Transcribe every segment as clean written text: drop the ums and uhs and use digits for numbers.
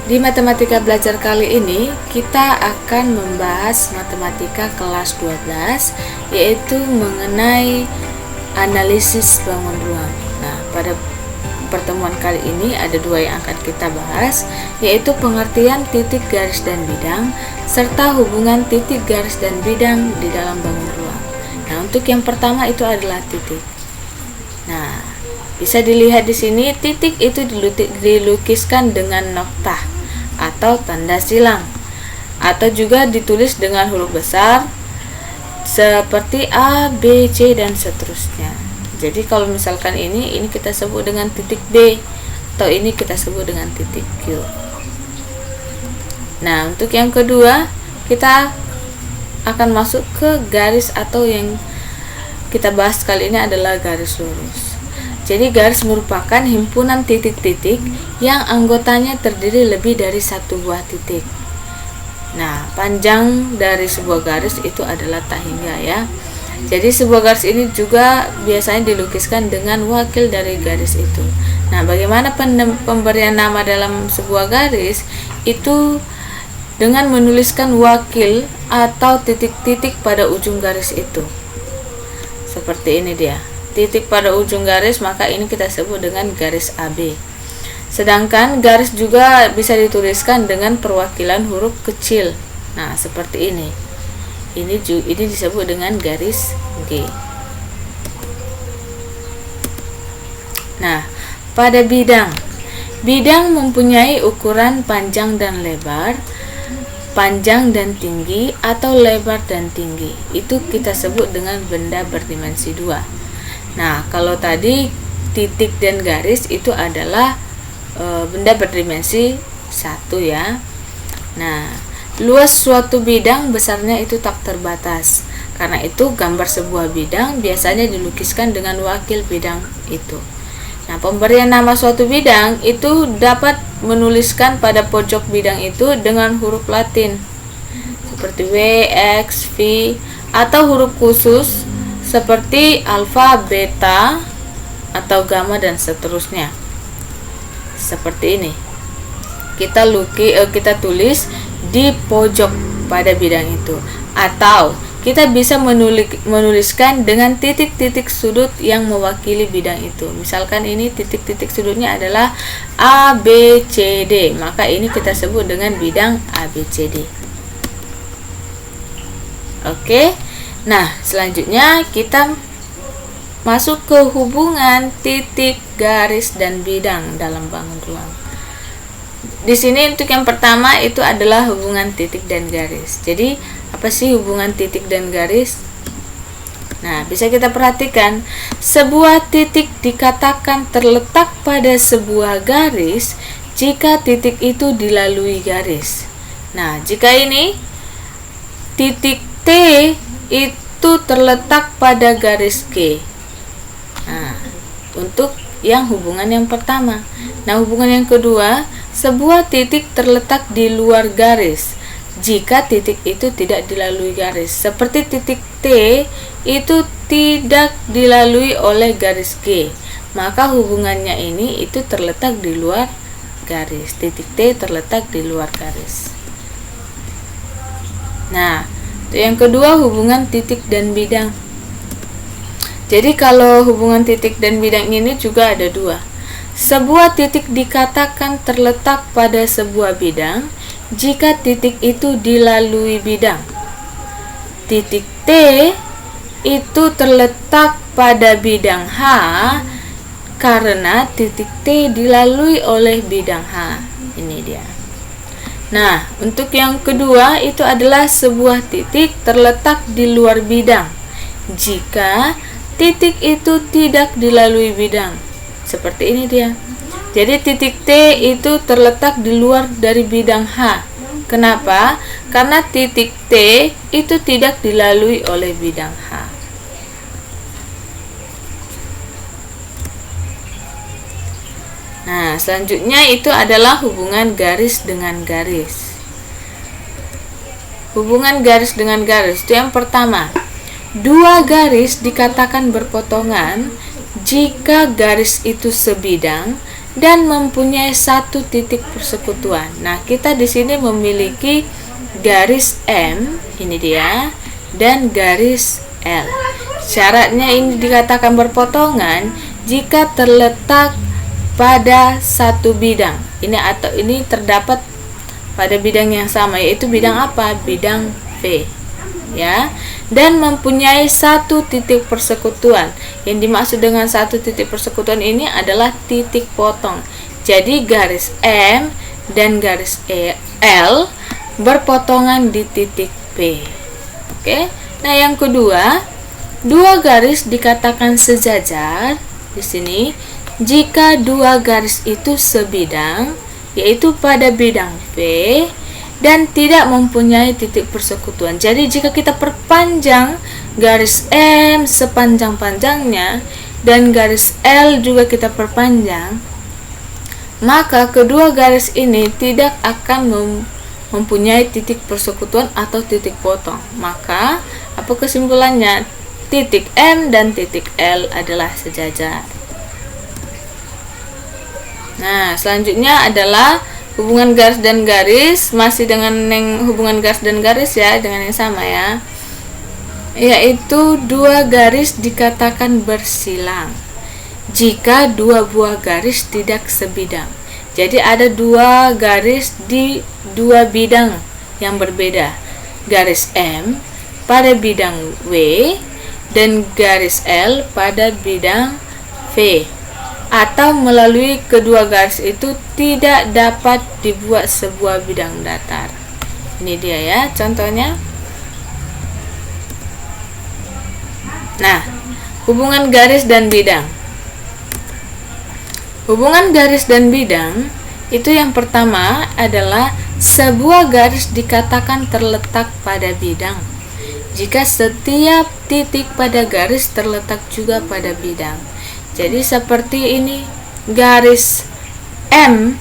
Di matematika belajar kali ini kita akan membahas matematika kelas 12, yaitu mengenai analisis bangun ruang. Nah, pada pertemuan kali ini ada dua yang akan kita bahas, yaitu pengertian titik, garis, dan bidang, serta hubungan titik, garis, dan bidang di dalam bangun ruang. Nah, untuk yang pertama itu adalah titik. Nah, bisa dilihat di sini, titik itu dilukiskan dengan noktah atau tanda silang, atau juga ditulis dengan huruf besar seperti A, B, C, dan seterusnya. Jadi kalau misalkan ini kita sebut dengan titik B, atau ini kita sebut dengan titik Q. Nah, untuk yang kedua kita akan masuk ke garis, atau yang kita bahas kali ini adalah garis lurus. Jadi garis merupakan himpunan titik-titik yang anggotanya terdiri lebih dari satu buah titik. Nah, panjang dari sebuah garis itu adalah tak hingga ya. Jadi sebuah garis ini juga biasanya dilukiskan dengan wakil dari garis itu. Nah, bagaimana pemberian nama dalam sebuah garis? Itu dengan menuliskan wakil atau titik-titik pada ujung garis itu. Seperti ini dia. Titik pada ujung garis, maka ini kita sebut dengan garis AB. Sedangkan garis juga bisa dituliskan dengan perwakilan huruf kecil. Nah, seperti ini. Ini disebut dengan garis G. Nah, pada bidang. Bidang mempunyai ukuran panjang dan lebar, panjang dan tinggi, atau lebar dan tinggi. Itu kita sebut dengan benda berdimensi 2. Nah, kalau tadi titik dan garis itu adalah benda berdimensi 1 ya. Nah, luas suatu bidang besarnya itu tak terbatas. Karena itu gambar sebuah bidang biasanya dilukiskan dengan wakil bidang itu. Nah, pemberian nama suatu bidang itu dapat menuliskan pada pojok bidang itu dengan huruf Latin seperti W, X, V, atau huruf khusus seperti alfa, beta, atau gamma, dan seterusnya. Seperti ini. Kita tulis di pojok pada bidang itu, atau kita bisa menuliskan dengan titik-titik sudut yang mewakili bidang itu. Misalkan ini titik-titik sudutnya adalah A, B, C, D, maka ini kita sebut dengan bidang ABCD. Oke. Nah, selanjutnya kita masuk ke hubungan titik, garis, dan bidang dalam bangun ruang. Di sini untuk yang pertama itu adalah hubungan titik dan garis. Jadi, apa sih hubungan titik dan garis? Nah, bisa kita perhatikan, sebuah titik dikatakan terletak pada sebuah garis jika titik itu dilalui garis. Nah, jika ini titik T itu terletak pada garis G. Nah, untuk yang hubungan yang pertama. Nah, hubungan yang kedua, sebuah titik terletak di luar garis jika titik itu tidak dilalui garis. Seperti titik T itu tidak dilalui oleh garis G, maka hubungannya ini itu terletak di luar garis. Titik T terletak di luar garis. Nah, yang kedua, hubungan titik dan bidang. Jadi kalau hubungan titik dan bidang ini juga ada dua. Sebuah titik dikatakan terletak pada sebuah bidang jika titik itu dilalui bidang. Titik T itu terletak pada bidang H karena titik T dilalui oleh bidang H. Ini dia. Nah, untuk yang kedua itu adalah sebuah titik terletak di luar bidang jika titik itu tidak dilalui bidang. Seperti ini dia. Jadi titik T itu terletak di luar dari bidang H. Kenapa? Karena titik T itu tidak dilalui oleh bidang H. Nah, selanjutnya itu adalah hubungan garis dengan garis. Hubungan garis dengan garis itu yang pertama, dua garis dikatakan berpotongan jika garis itu sebidang dan mempunyai satu titik persekutuan. Nah, kita di sini memiliki garis M, ini dia, dan garis L. Syaratnya ini dikatakan berpotongan jika terletak pada satu bidang. Ini terdapat pada bidang yang sama, yaitu bidang apa? Bidang V, ya. Dan mempunyai satu titik persekutuan. Yang dimaksud dengan satu titik persekutuan ini adalah titik potong. Jadi garis M dan garis L berpotongan di titik P. Oke. Nah, yang kedua, dua garis dikatakan sejajar di sini jika dua garis itu sebidang, yaitu pada bidang V dan tidak mempunyai titik persekutuan. Jadi jika kita perpanjang garis M sepanjang-panjangnya dan garis L juga kita perpanjang, maka kedua garis ini tidak akan mempunyai titik persekutuan atau titik potong. Maka apa kesimpulannya? Titik M dan titik L adalah sejajar. Nah, selanjutnya adalah hubungan garis dan garis, masih dengan hubungan garis dan garis ya, dengan yang sama ya, yaitu dua garis dikatakan bersilang jika dua buah garis tidak sebidang. Jadi ada dua garis di dua bidang yang berbeda, garis M pada bidang W dan garis L pada bidang V. Atau melalui kedua garis itu tidak dapat dibuat sebuah bidang datar. Ini dia ya contohnya. Nah, hubungan garis dan bidang. Hubungan garis dan bidang itu yang pertama adalah sebuah garis dikatakan terletak pada bidang jika setiap titik pada garis terletak juga pada bidang. Jadi seperti ini, garis M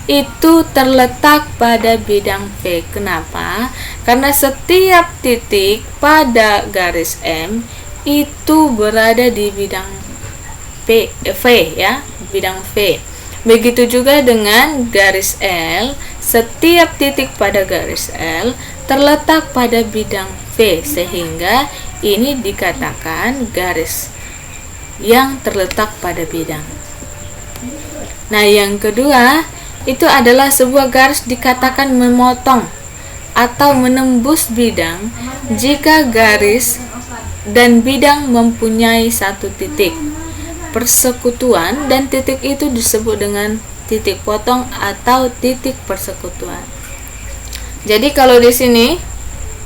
itu terletak pada bidang V. Kenapa? Karena setiap titik pada garis M itu berada di bidang V ya, bidang V. Begitu juga dengan garis L, setiap titik pada garis L terletak pada bidang V, sehingga ini dikatakan garis yang terletak pada bidang. Nah, yang kedua itu adalah sebuah garis dikatakan memotong atau menembus bidang jika garis dan bidang mempunyai satu titik persekutuan dan titik itu disebut dengan titik potong atau titik persekutuan. Jadi kalau di sini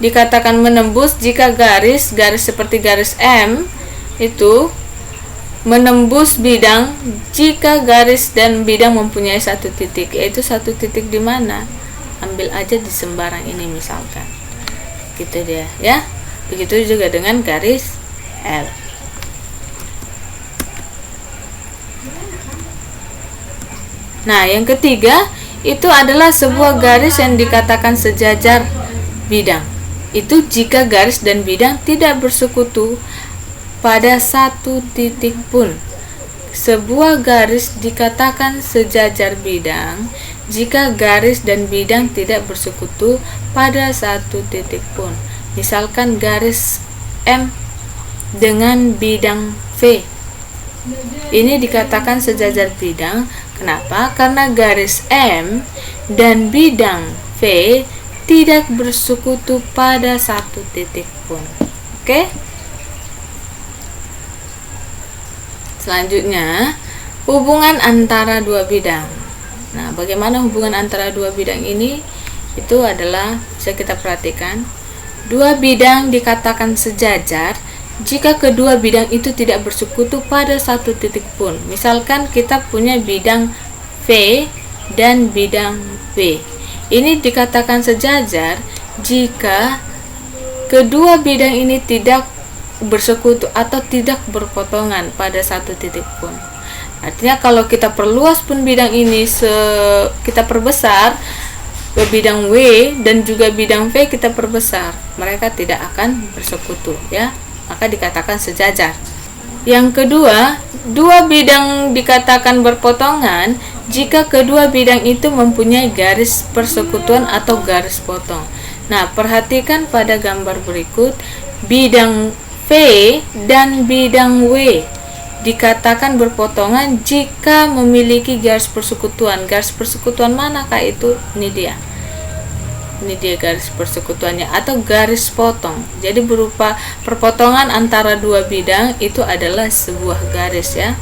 dikatakan menembus jika garis seperti garis M itu menembus bidang jika garis dan bidang mempunyai satu titik, yaitu satu titik di mana? Ambil aja di sembarang ini misalkan. Gitu dia ya. Begitu juga dengan garis L. Nah, yang ketiga itu adalah sebuah garis yang dikatakan sejajar bidang. Itu jika garis dan bidang tidak bersekutu pada satu titik pun. Sebuah garis dikatakan sejajar bidang jika garis dan bidang tidak bersekutu pada satu titik pun. Misalkan garis M dengan bidang V. Ini dikatakan sejajar bidang. Kenapa? Karena garis M dan bidang V tidak bersekutu pada satu titik pun. Oke? Selanjutnya, hubungan antara dua bidang. Nah, bagaimana hubungan antara dua bidang ini? Itu adalah bisa kita perhatikan. Dua bidang dikatakan sejajar jika kedua bidang itu tidak bersekutu pada satu titik pun. Misalkan kita punya bidang V dan bidang W. Ini dikatakan sejajar jika kedua bidang ini tidak bersekutu atau tidak berpotongan pada satu titik pun. Artinya kalau kita perluas pun bidang ini, kita perbesar ke bidang W dan juga bidang V kita perbesar, mereka tidak akan bersekutu ya, maka dikatakan sejajar. Yang kedua, dua bidang dikatakan berpotongan jika kedua bidang itu mempunyai garis persekutuan atau garis potong. Nah, perhatikan pada gambar berikut, bidang V dan bidang W dikatakan berpotongan jika memiliki garis persekutuan. Garis persekutuan manakah itu? Ini dia. Ini dia garis persekutuannya atau garis potong. Jadi berupa perpotongan antara dua bidang itu adalah sebuah garis ya.